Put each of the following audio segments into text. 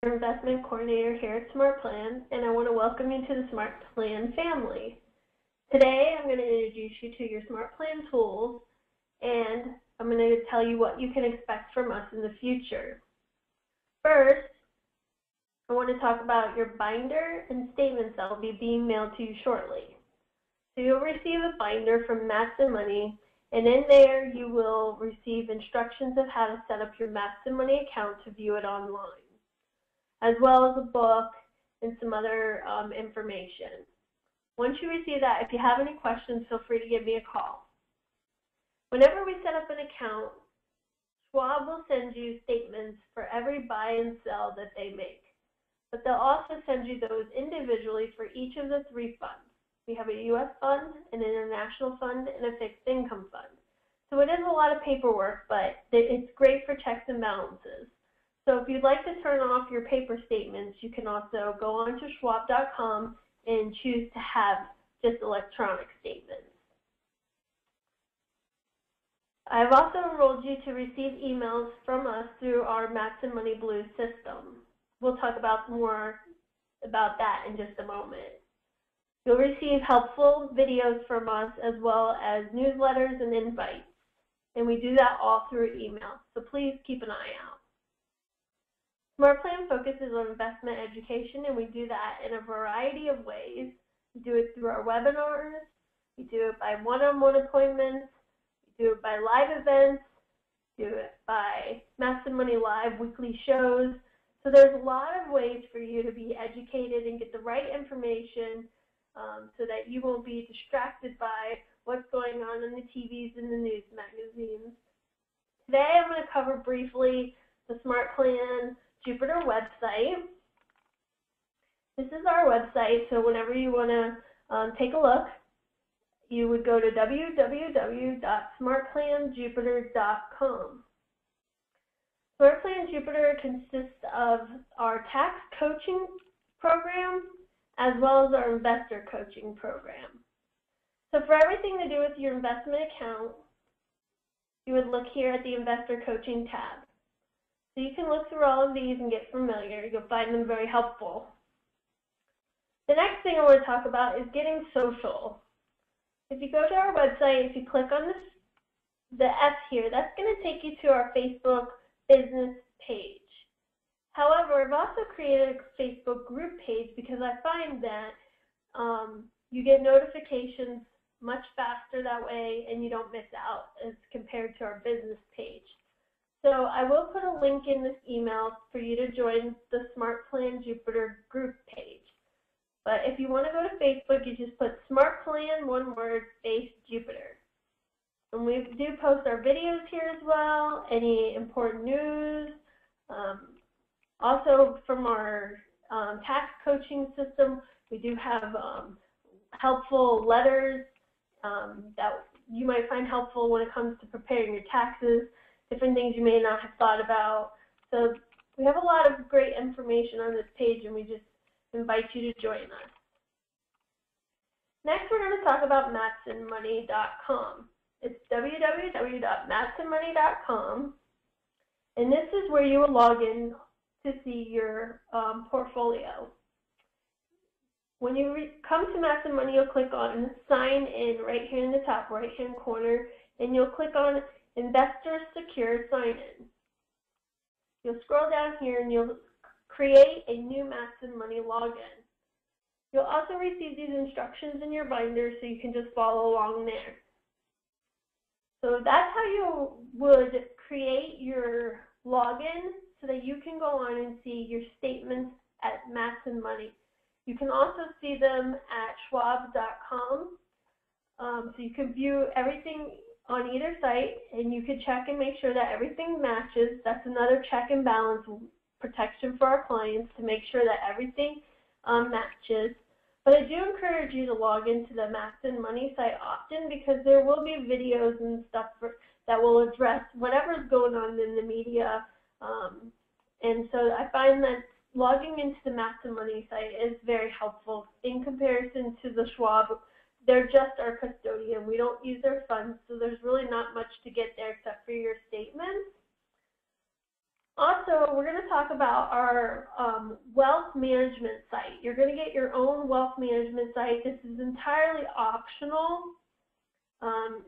Investment Coordinator here at SmartPlan, and I want to welcome you to the SmartPlan family. Today I'm going to introduce you to your SmartPlan tools, and I'm going to tell you what you can expect from us in the future. First, I want to talk about your binder and statements that will be being mailed to you shortly. So you'll receive a binder from Maps and Money, and in there you will receive instructions of how to set up your Maps and Money account to view it online, as well as a book and some other information. Once you receive that, if you have any questions, feel free to give me a call. Whenever we set up an account, Schwab will send you statements for every buy and sell that they make. But they'll also send you those individually for each of the three funds. We have a U.S. fund, an international fund, and a fixed income fund. So it is a lot of paperwork, but it's great for checks and balances. So if you'd like to turn off your paper statements, you can also go on to schwab.com and choose to have just electronic statements. I've also enrolled you to receive emails from us through our Maps and Money Blue system. We'll talk about more about that in just a moment. You'll receive helpful videos from us as well as newsletters and invites. And we do that all through email, so please keep an eye out. SmartPlan focuses on investment education, and we do that in a variety of ways. We do it through our webinars, we do it by one-on-one appointments, we do it by live events, we do it by Maps and Money Live weekly shows. So there's a lot of ways for you to be educated and get the right information so that you won't be distracted by what's going on in the TVs and the news magazines. Today I'm going to cover briefly the SmartPlan Jupiter website. This is our website, so whenever you want to take a look, you would go to www.smartplanjupiter.com. SmartPlan Jupiter consists of our tax coaching program as well as our investor coaching program. So for everything to do with your investment account, you would look here at the investor coaching tab. So you can look through all of these and get familiar. You'll find them very helpful. The next thing I want to talk about is getting social. If you go to our website, if you click on the F here, that's going to take you to our Facebook business page. However, I've also created a Facebook group page because I find that you get notifications much faster that way and you don't miss out as compared to our business page. So I will put a link in this email for you to join the SmartPlan Jupiter group page. But if you want to go to Facebook, you just put SmartPlan, one word, space Jupiter. And we do post our videos here as well, any important news. Also from our tax coaching system, we do have helpful letters that you might find helpful when it comes to preparing your taxes, different things you may not have thought about. So we have a lot of great information on this page, and we just invite you to join us. Next, we're going to talk about mapsandmoney.com. It's www.mapsandmoney.com, and this is where you will log in to see your portfolio. When you come to Maps and Money, you'll click on Sign In right here in the top right-hand corner, and you'll click on Investor Secure Sign In. You'll scroll down here and you'll create a new Maps and Money login. You'll also receive these instructions in your binder so you can just follow along there. So that's how you would create your login so that you can go on and see your statements at Maps and Money. You can also see them at schwab.com. So you can view everything on either site, and you can check and make sure that everything matches. That's another check and balance protection for our clients to make sure that everything matches. But I do encourage you to log into the Maps and Money site often because there will be videos and stuff that will address whatever's going on in the media. And so I find that logging into the Maps and Money site is very helpful in comparison to the Schwab. They're just our custodian. We don't use their funds, so there's really not much to get there except for your statements. Also, we're going to talk about our wealth management site. You're going to get your own wealth management site. This is entirely optional.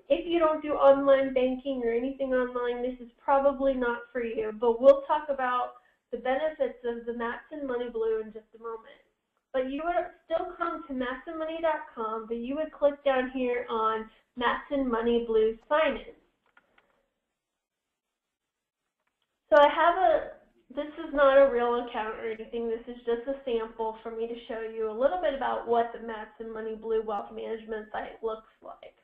If you don't do online banking or anything online, this is probably not for you, but we'll talk about the benefits of the Matson Money Blue in just a moment. But you would still come to matsonmoney.com, but you would click down here on Matson Money Blue Sign In. So I have this is not a real account or anything, this is just a sample for me to show you a little bit about what the Matson Money Blue Wealth Management site looks like.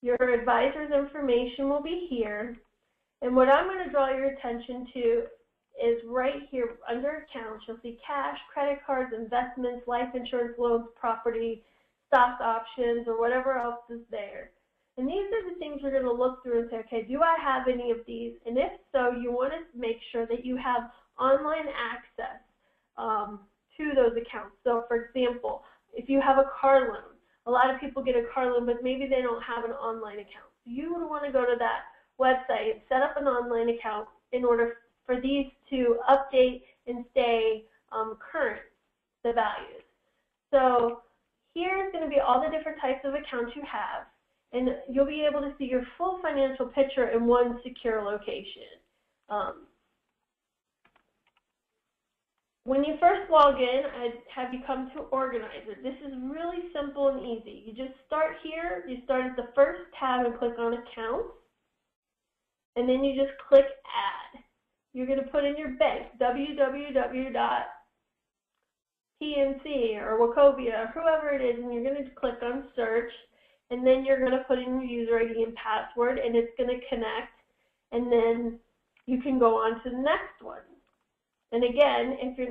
Your advisor's information will be here, and what I'm going to draw your attention to is right here under accounts. You'll see cash, credit cards, investments, life insurance, loans, property, stock options, or whatever else is there. And these are the things you're going to look through and say, okay, do I have any of these? And if so, you want to make sure that you have online access to those accounts. So for example, if you have a car loan, a lot of people get a car loan, but maybe they don't have an online account. So you would want to go to that website and set up an online account in order for these to update and stay current, the values. So here's going to be all the different types of accounts you have, and you'll be able to see your full financial picture in one secure location. When you first log in, I'd have you come to Organizer. This is really simple and easy. You just start here, you start at the first tab and click on Accounts, and then you just click Add. You're going to put in your bank, www.PNC or Wachovia, or whoever it is, and you're going to click on Search, and then you're going to put in your user ID and password, and it's going to connect, and then you can go on to the next one. And again, if you're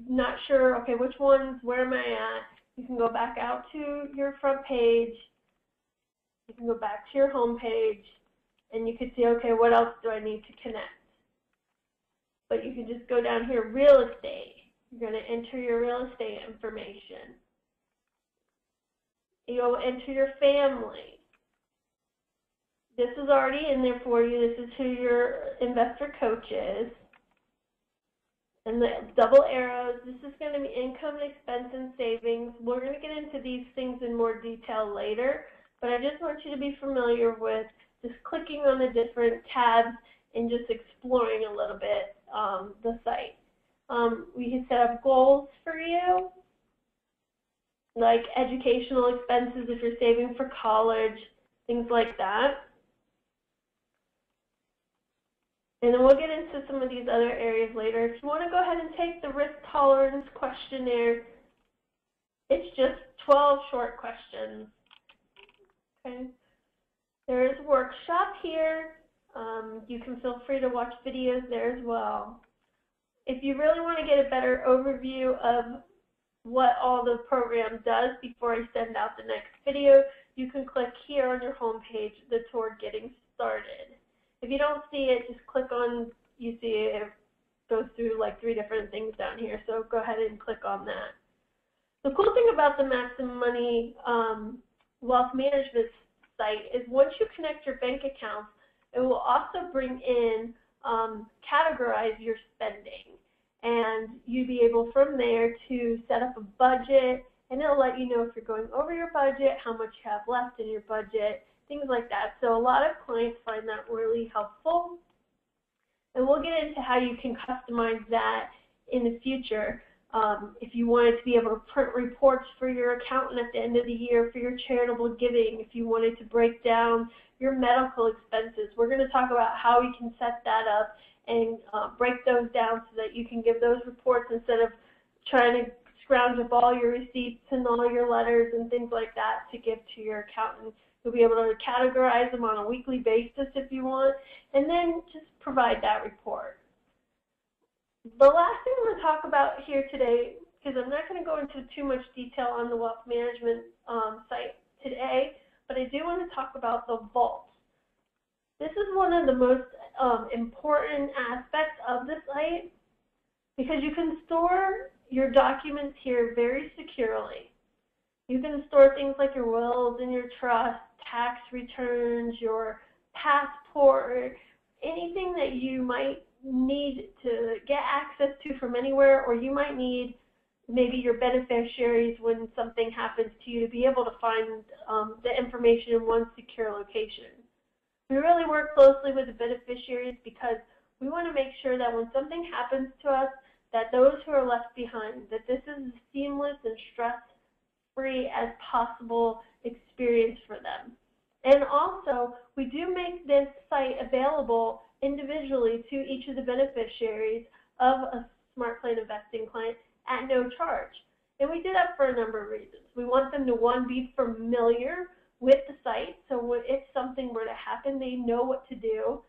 not sure, okay, which ones, where am I at, you can go back out to your front page, you can go back to your home page, and you can see, okay, what else do I need to connect? But you can just go down here, real estate. You're going to enter your real estate information. You'll enter your family. This is already in there for you. This is who your investor coach is. And the double arrows, this is going to be income, expense, and savings. We're going to get into these things in more detail later, but I just want you to be familiar with just clicking on the different tabs and just exploring a little bit the site. We can set up goals for you, like educational expenses if you're saving for college, things like that. And then we'll get into some of these other areas later. If you want to go ahead and take the risk tolerance questionnaire, it's just 12 short questions. Okay. There is a workshop here. You can feel free to watch videos there as well. If you really want to get a better overview of what all the program does before I send out the next video, you can click here on your home page, the toward getting started. If you don't see it, just click on, you see it goes through like 3 different things down here, so go ahead and click on that. The cool thing about the Matson Money Wealth Management site is once you connect your bank accounts, it will also bring in, categorize your spending. And you'll be able from there to set up a budget, and it'll let you know if you're going over your budget, how much you have left in your budget, things like that. So a lot of clients find that really helpful. And we'll get into how you can customize that in the future. If you wanted to be able to print reports for your accountant at the end of the year for your charitable giving, if you wanted to break down your medical expenses, we're going to talk about how we can set that up and break those down so that you can give those reports instead of trying to scrounge up all your receipts and all your letters and things like that to give to your accountant. You'll be able to categorize them on a weekly basis if you want, and then just provide that report. The last thing I'm going to talk about here today, because I'm not going to go into too much detail on the wealth management site today, but I do want to talk about the vault. This is one of the most important aspects of the site because you can store your documents here very securely. You can store things like your wills and your trust, tax returns, your passport, anything that you might need to get access to from anywhere, or you might need maybe your beneficiaries when something happens to you to be able to find the information in one secure location. We really work closely with the beneficiaries because we want to make sure that when something happens to us, that those who are left behind, that this is as seamless and stress-free as possible experience for them. And also, we do make this site available individually to each of the beneficiaries of a SmartPlan investing client at no charge. And we do that for a number of reasons. We want them to, one, be familiar with the site, so if something were to happen, they know what to do.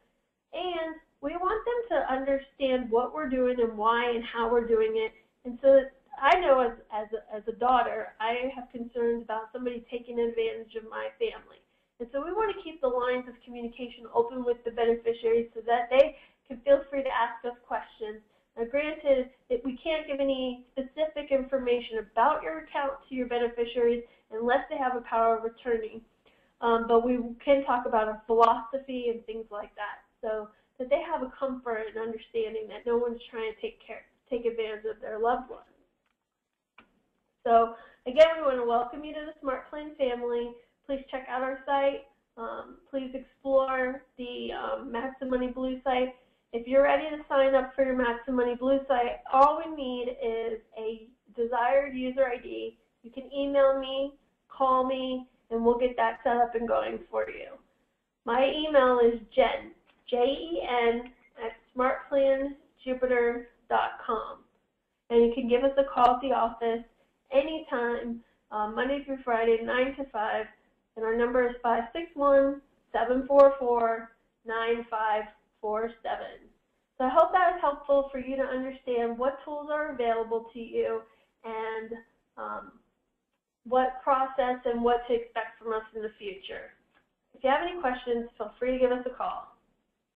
And we want them to understand what we're doing and why and how we're doing it. And so I know as a daughter, I have concerns about somebody taking advantage of my family. And so we want to keep the lines of communication open with the beneficiaries so that they can feel free to ask us questions. Now, granted, we can't give any specific information about your account to your beneficiaries unless they have a power of attorney, but we can talk about our philosophy and things like that, so that they have a comfort and understanding that no one's trying to take advantage of their loved ones. So again, we want to welcome you to the SmartPlan family. Please check out our site. Please explore the Max and Money Blue site. If you're ready to sign up for your Max and Money Blue site, all we need is a desired user ID. You can email me, call me, and we'll get that set up and going for you. My email is Jen, Jen, at smartplanjupiter.com. And you can give us a call at the office anytime, Monday through Friday, 9 to 5. And our number is 561-744-9547. So I hope that is helpful for you to understand what tools are available to you and what process and what to expect from us in the future. If you have any questions, feel free to give us a call.